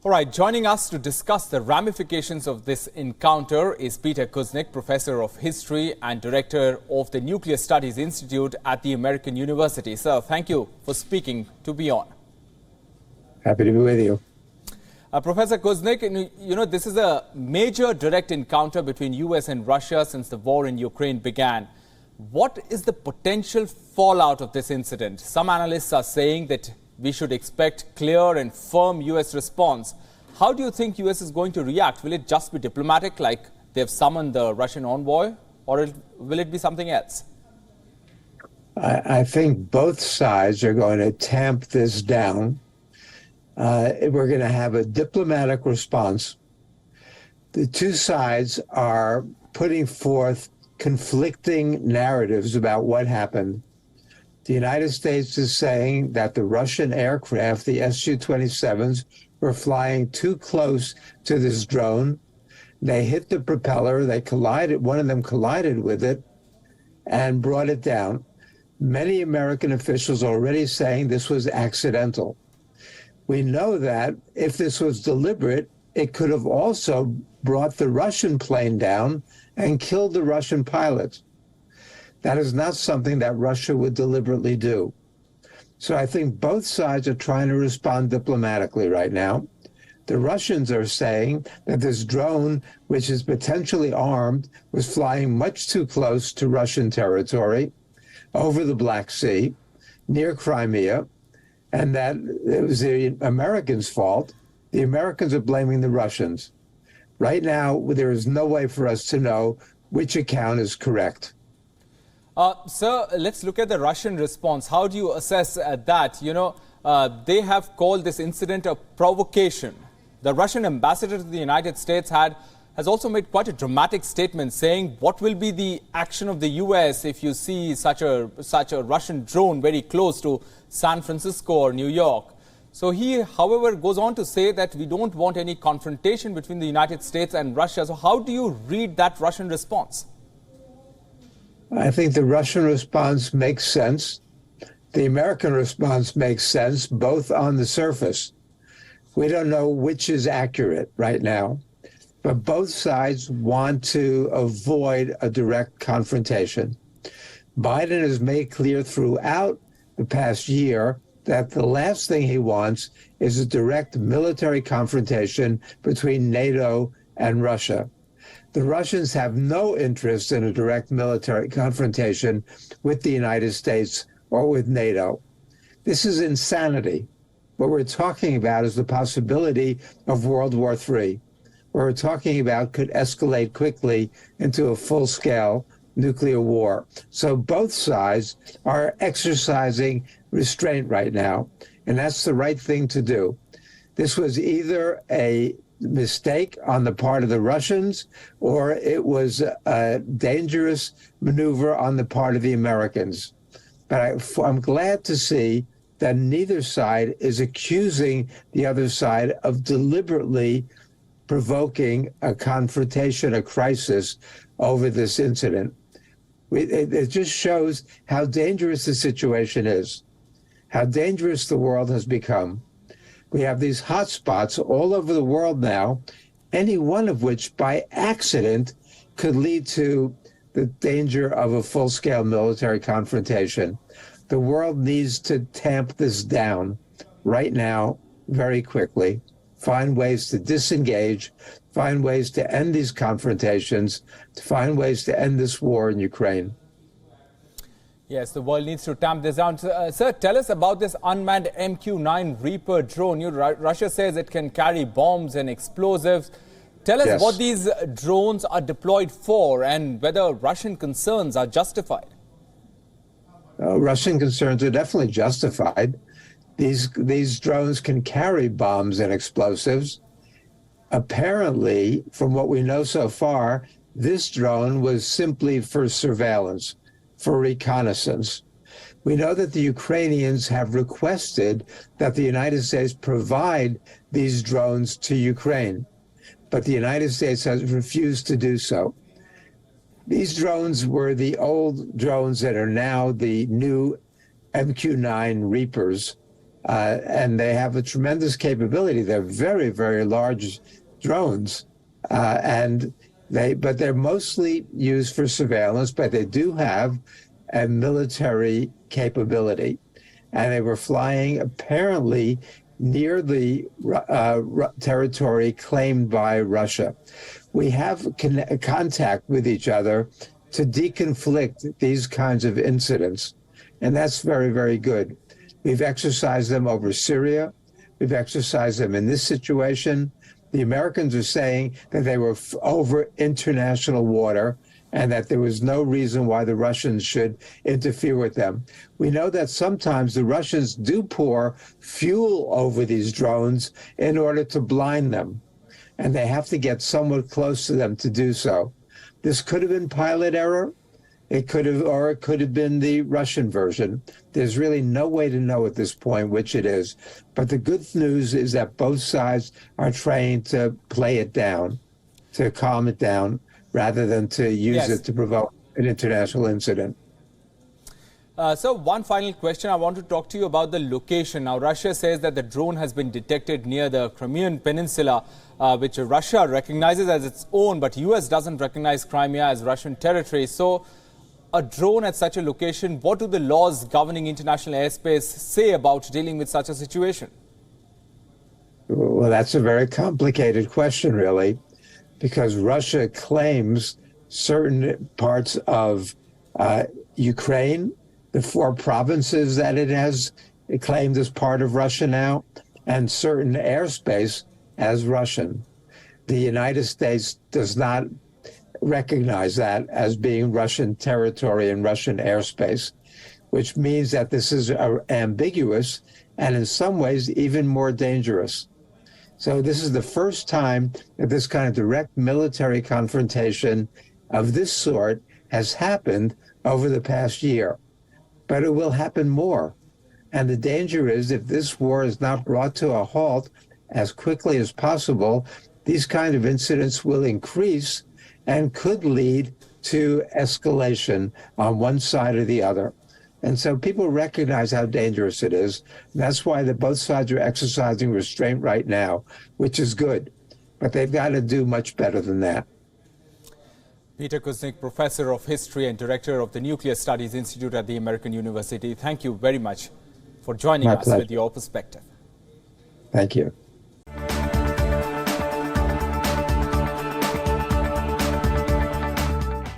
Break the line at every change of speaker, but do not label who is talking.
All right, joining us to discuss the ramifications of this encounter is Peter Kuznick, Professor of History and Director of the Nuclear Studies Institute at the American University. Sir, thank you for speaking to WION.
Happy to be with you.
Professor Kuznick, this is a major direct encounter between US and Russia since the war in Ukraine began. What is the potential fallout of this incident? Some analysts are saying that we should expect clear and firm US response. How do you think US is going to react? Will it just be diplomatic, like they've summoned the Russian envoy, or will it be something else?
I think both sides are going to tamp this down. We're going to have a diplomatic response. The two sides are putting forth conflicting narratives about what happened. The United States is saying that the Russian aircraft, the Su-27s, were flying too close to this drone. They hit the propeller, they collided, one of them collided with it and brought it down. Many American officials are already saying this was accidental. We know that if this was deliberate, it could have also brought the Russian plane down and killed the Russian pilot. That is not something that Russia would deliberately do. So I think both sides are trying to respond diplomatically right now. The Russians are saying that this drone, which is potentially armed, was flying much too close to Russian territory over the Black Sea, near Crimea, and that it was the Americans' fault. The Americans are blaming the Russians. Right now, there is no way for us to know which account is correct.
Sir, let's look at the Russian response. How do you assess that? They have called this incident a provocation. The Russian ambassador to the United States has also made quite a dramatic statement saying what will be the action of the US if you see such a Russian drone very close to San Francisco or New York. So he, however, goes on to say that we don't want any confrontation between the United States and Russia. So how do you read that Russian response?
I think the Russian response makes sense. The American response makes sense, both on the surface. We don't know which is accurate right now, but both sides want to avoid a direct confrontation. Biden has made clear throughout the past year that the last thing he wants is a direct military confrontation between NATO and Russia. The Russians have no interest in a direct military confrontation with the United States or with NATO. This is insanity. What we're talking about is the possibility of World War III. What we're talking about could escalate quickly into a full-scale nuclear war. So both sides are exercising restraint right now, and that's the right thing to do. This was either a mistake on the part of the Russians, or it was a dangerous maneuver on the part of the Americans. But I'm glad to see that neither side is accusing the other side of deliberately provoking a confrontation, a crisis over this incident. It just shows how dangerous the situation is, how dangerous the world has become. We have these hotspots all over the world now, any one of which by accident could lead to the danger of a full-scale military confrontation. The world needs to tamp this down right now, very quickly, find ways to disengage, find ways to end these confrontations, to find ways to end this war in Ukraine.
Yes, the world needs to tamp this down. Sir, tell us about this unmanned MQ-9 Reaper drone. Russia says it can carry bombs and explosives. Tell us what these drones are deployed for and whether Russian concerns are justified.
Russian concerns are definitely justified. These drones can carry bombs and explosives. Apparently, from what we know so far, this drone was simply for surveillance, for reconnaissance. We know that the Ukrainians have requested that the United States provide these drones to Ukraine, but the United States has refused to do so. These drones were the old drones that are now the new MQ-9 Reapers. and they have a tremendous capability. They're very, very large drones, but they're mostly used for surveillance, but they do have a military capability. And they were flying apparently near the territory claimed by Russia. We have contact with each other to deconflict these kinds of incidents, and that's very, very good. We've exercised them over Syria. We've exercised them in this situation. The Americans are saying that they were over international water and that there was no reason why the Russians should interfere with them. We know that sometimes the Russians do pour fuel over these drones in order to blind them, and they have to get somewhat close to them to do so. This could have been pilot error. It could have been the Russian version. There's really no way to know at this point which it is. But the good news is that both sides are trying to play it down, to calm it down, rather than to use it to provoke an international incident.
So one final question. I want to talk to you about the location. Now, Russia says that the drone has been detected near the Crimean Peninsula, which Russia recognizes as its own, but U.S. doesn't recognize Crimea as Russian territory. So a drone at such a location, what do the laws governing international airspace say about dealing with such a situation?
Well, that's a very complicated question, really, because Russia claims certain parts of Ukraine, the 4 provinces that it has claimed as part of Russia now, and certain airspace as Russian. The United States does not recognize that as being Russian territory and Russian airspace, which means that this is ambiguous and in some ways even more dangerous. So this is the first time that this kind of direct military confrontation of this sort has happened over the past year. But it will happen more. And the danger is if this war is not brought to a halt as quickly as possible, these kind of incidents will increase and could lead to escalation on one side or the other. And so people recognize how dangerous it is. And that's why both sides are exercising restraint right now, which is good. But they've got to do much better than that.
Peter Kuznick, Professor of History and Director of the Nuclear Studies Institute at the American University. Thank you very much for joining us with your perspective.
Thank you.